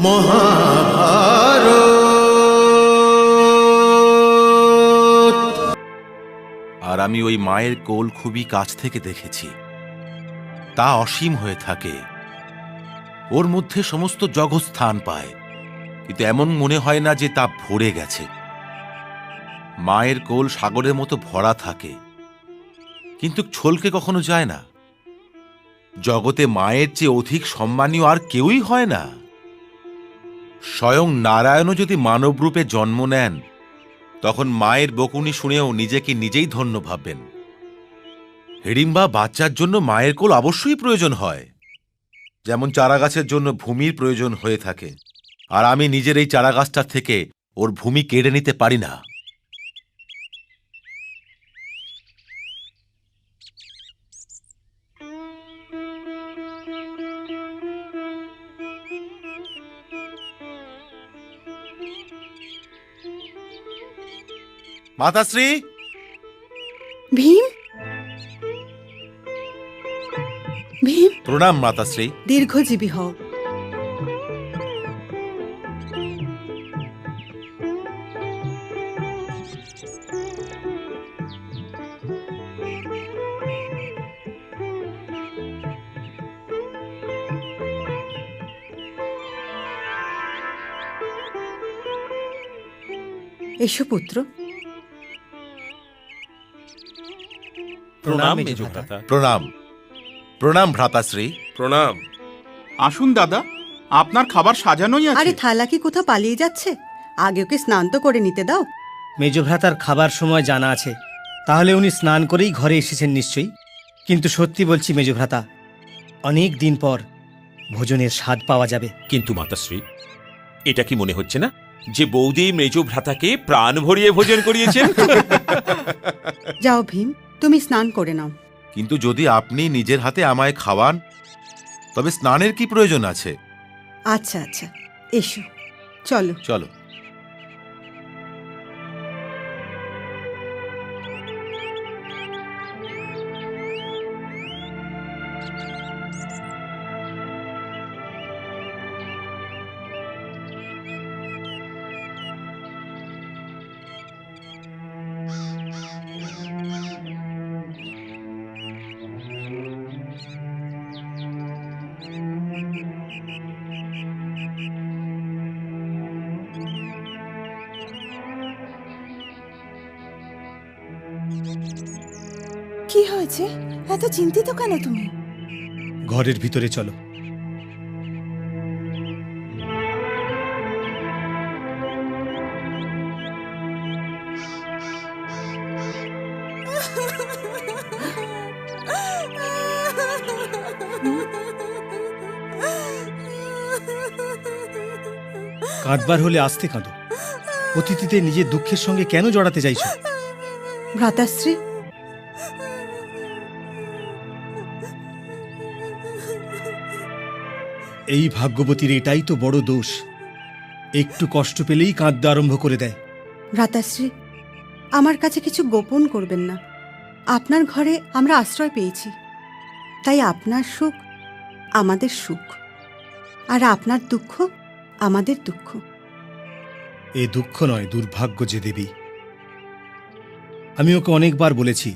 মহাভারত। আর আমি ওই মায়ের কোল খুবই কাছ থেকে দেখেছি। তা অসীম হয়ে থাকে, ওর মধ্যে সমস্ত জগৎ স্থান পায়, কিন্তু এমন মনে হয় না যে তা ভরে গেছে। মায়ের কোল সাগরের মতো ভরা থাকে, কিন্তু ছলকে কখনো যায় না। জগতে মায়ের চেয়ে অধিক সম্মানীয় আর কেউই হয় না। স্বয়ং নারায়ণও যদি মানবরূপে জন্ম নেন, তখন মায়ের বকুনি শুনেও নিজেকে নিজেই ধন্য ভাববেন। হিড়িম্বা বাচ্চার জন্য মায়ের কোল অবশ্যই প্রয়োজন হয়, যেমন চারাগাছের জন্য ভূমির প্রয়োজন হয়ে থাকে। আর আমি নিজের এই চারাগাছটার থেকে ওর ভূমি কেড়ে নিতে পারি না। মাতাশ্রী! ভীম, ভীম, প্রণাম মাতাশ্রী। দীর্ঘজীবী হও। এসো পুত্র। প্রণাম মেজ ভ্রাতা। প্রণাম প্রণাম ভ্রাতাশ্রী। প্রণাম। আসুন দাদা, আপনার খাবার সাজানোই আরে আছে। থালা কি কোথাও পালিয়ে যাচ্ছে? আগে ওকে স্নান তো করে নিতে দাও। মেজভ্রাতার খাবার সময় জানা আছে, তাহলে উনি স্নান করেই ঘরে এসেছেন নিশ্চয়ই। কিন্তু সত্যি বলছি মেজভ্রাতা, অনেক দিন পর ভোজনের স্বাদ পাওয়া যাবে। কিন্তু মাতাশ্রী, এটা কি মনে হচ্ছে না যে বৌদি মেজ ভ্রাতাকে প্রাণ ভরিয়ে ভোজন করিয়েছেন? যাও ভীম, তুমি স্নান করে নাও। কিন্তু যদি আপনি নিজের হাতে আমায় খাওয়ান, তবে স্নানের কি প্রয়োজন আছে? আচ্ছা আচ্ছা, এসো, চলো। চলো। কি হয়েছে? এত চিন্তিত কেন তুমি? ঘরের ভিতরে চলো। কাঁদবার হলে আস্তে কাঁদো। অতীতে নিজের দুঃখের সঙ্গে কেন জড়াতে চাইছো? ভ্রাতাশ্রী, এই ভাগ্যবতীর এটাই তো বড় দোষ, একটু কষ্ট পেলেই কাঁদতে আরম্ভ করে দেয়। ভ্রাতাশ্রী, আমার কাছে কিছু গোপন করবেন না। আপনার ঘরে আমরা আশ্রয় পেয়েছি, তাই আপনার সুখ আমাদের সুখ, আর আপনার দুঃখ আমাদের দুঃখ। এ দুঃখ নয়, দুর্ভাগ্য যে দেবী। আমি ওকে অনেকবার বলেছি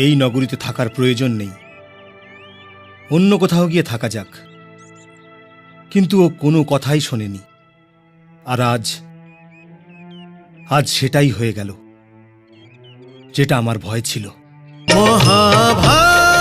এই নগরীতে থাকার প্রয়োজন নেই, অন্য কোথাও গিয়ে থাকা যাক, কিন্তু ও কোনো কথাই শোনেনি। আর আজ সেটাই হয়ে গেল, যেটা আমার ভয় ছিল। মহাভারত।